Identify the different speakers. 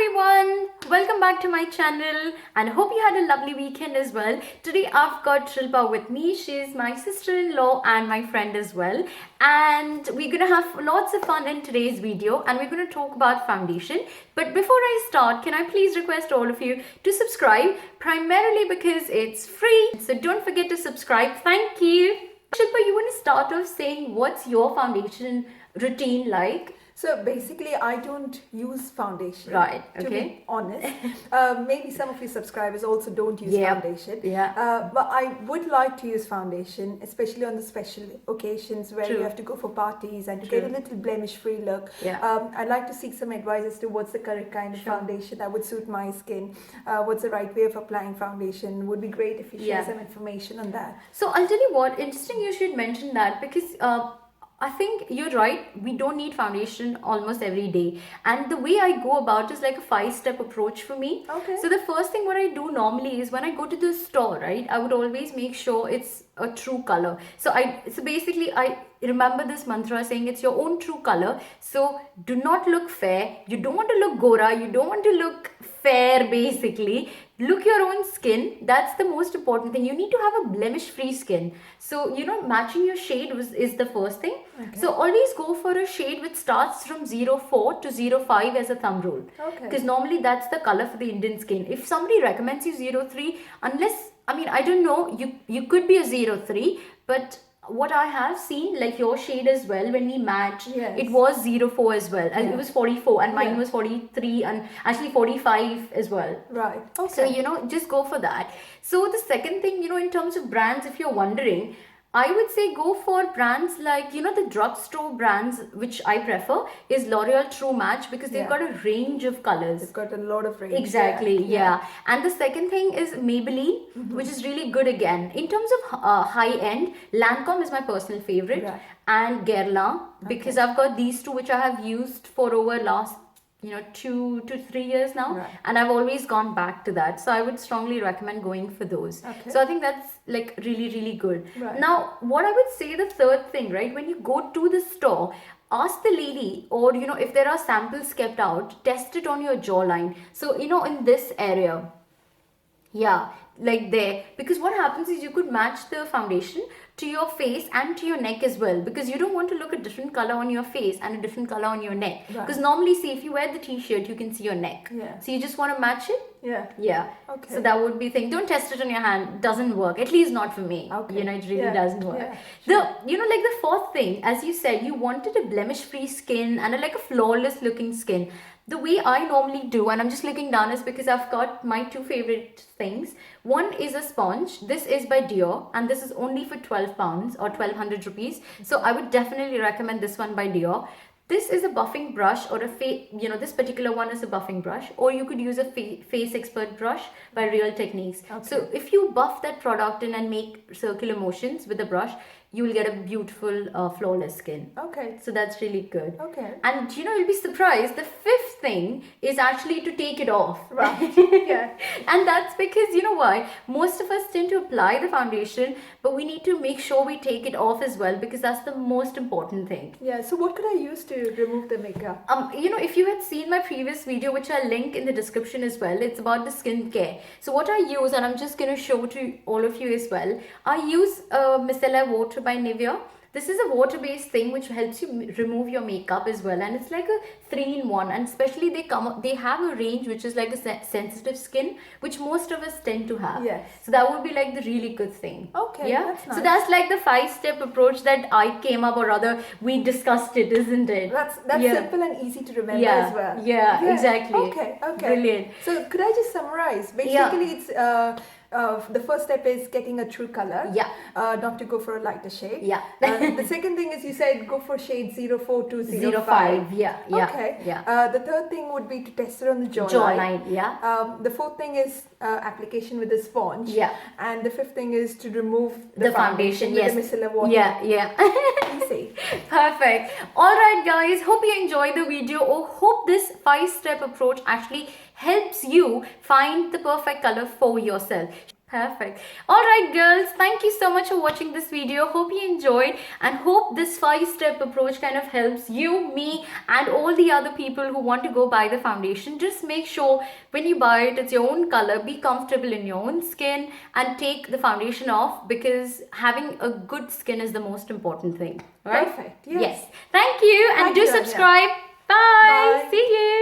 Speaker 1: everyone, welcome back to my channel and I hope you had a lovely weekend as well. Today I've got Shilpa with me. She's my sister-in-law and my friend as well, and we're gonna have lots of fun in today's video and we're gonna talk about foundation. But before I start, can I please request all of you to subscribe, primarily because it's free, so don't forget to subscribe. Thank you. Shilpa, you want to start off saying what's your foundation routine like?
Speaker 2: So basically, I don't use foundation.
Speaker 1: Right, okay.
Speaker 2: To be honest. Maybe some of your subscribers also don't use foundation.
Speaker 1: Yeah.
Speaker 2: But I would like to use foundation, especially on the special occasions where you have to go for parties and to get a little blemish-free look.
Speaker 1: Yeah.
Speaker 2: I'd like to seek some advice as to what's the correct kind of foundation that would suit my skin. What's the right way of applying foundation? Would be great if you share some information on that.
Speaker 1: So I'll tell you what, interesting you should mention that, because I think you're right. We don't need foundation almost every day. And the way I go about is like a 5-step approach for me.
Speaker 2: Okay.
Speaker 1: So the first thing what I do normally is when I go to the store, right, I would always make sure it's a true color. So basically I remember this mantra saying it's your own true color. So do not look fair. You don't want to look gora. You don't want to look fair, basically. Look your own skin. That's the most important thing. You need to have a blemish free skin. So, matching your shade is the first thing. Okay. So always go for a shade which starts from 04 to 05 as a thumb rule. Okay. Because normally that's the color for the Indian skin. If somebody recommends you 03, unless, I don't know, you could be a 03, but what I have seen, like your shade as well, when we matched, it was 04 as well, and it was 44, and mine was 43, and actually 45 as well.
Speaker 2: Right. Okay.
Speaker 1: So, just go for that. So the second thing, in terms of brands, if you're wondering, I would say go for brands like, the drugstore brands, which I prefer, is L'Oreal True Match, because they've got a range of colors.
Speaker 2: They've got a lot of range.
Speaker 1: Exactly, yeah. And the second thing is Maybelline, which is really good again. In terms of high-end, Lancome is my personal favorite, and Guerlain, because I've got these two which I have used for over last 2 to 3 years now, and I've always gone back to that, so I would strongly recommend going for those. So I think that's like really, really good. Now what I would say, the third thing, right, when you go to the store, ask the lady, or if there are samples kept out, test it on your jawline. So in this area, like there, because what happens is you could match the foundation to your face and to your neck as well, because you don't want to look a different color on your face and a different color on your neck, because normally, see, if you wear the t-shirt you can see your neck, so you just want to match it. Okay. So that would be thing. Don't test it on your hand, doesn't work, at least not for me. It really doesn't work. Like the fourth thing, as you said, you wanted a blemish free skin and like a flawless looking skin. The way I normally do, and I'm just looking down, is because I've got my two favorite things. One is a sponge. This is by Dior, and this is only for 12 pounds or 1200 rupees. So I would definitely recommend this one by Dior. This is a buffing brush, or this particular one is a buffing brush, or you could use a face expert brush by Real Techniques. So if you buff that product in and make circular motions with the brush, you will get a beautiful flawless skin. So that's really good. And you'll be surprised, the fifth thing is actually to take it off. And that's because, why? Most of us tend to apply the foundation, but we need to make sure we take it off as well, because that's the most important thing.
Speaker 2: So what could I use to remove the makeup?
Speaker 1: If you had seen my previous video, which I'll link in the description as well, it's about the skincare. So what I use, and I'm just going to show to all of you as well, I use micellar water by Nivea. This is a water-based thing which helps you remove your makeup as well, and it's like a 3-in-1, and especially they have a range which is like a sensitive skin, which most of us tend to have. So that would be like the really good thing.
Speaker 2: That's nice.
Speaker 1: So that's like the 5-step approach that I came up, or rather we discussed it, isn't it?
Speaker 2: That's simple and easy to remember as well.
Speaker 1: Exactly.
Speaker 2: Okay.
Speaker 1: Brilliant.
Speaker 2: So could I just summarize? Basically, it's the first step is getting a true color, not to go for a lighter shade. The second thing is, you said go for shade 04 to 05. The third thing would be to test it on the jawline. The fourth thing is application with a sponge. And the fifth thing is to remove the foundation with the micellar water. Easy.
Speaker 1: Perfect. Alright guys, hope you enjoyed the video, or hope this 5-step approach actually helps you find the perfect color for yourself. Perfect. Alright girls, thank you so much for watching this video. Hope you enjoyed and hope this 5-step approach kind of helps you, me and all the other people who want to go buy the foundation. Just make sure when you buy it, it's your own color, be comfortable in your own skin and take the foundation off, because having a good skin is the most important thing. Right?
Speaker 2: Perfect. Yes.
Speaker 1: Thank you and do subscribe. Bye.
Speaker 2: Bye.
Speaker 1: See you.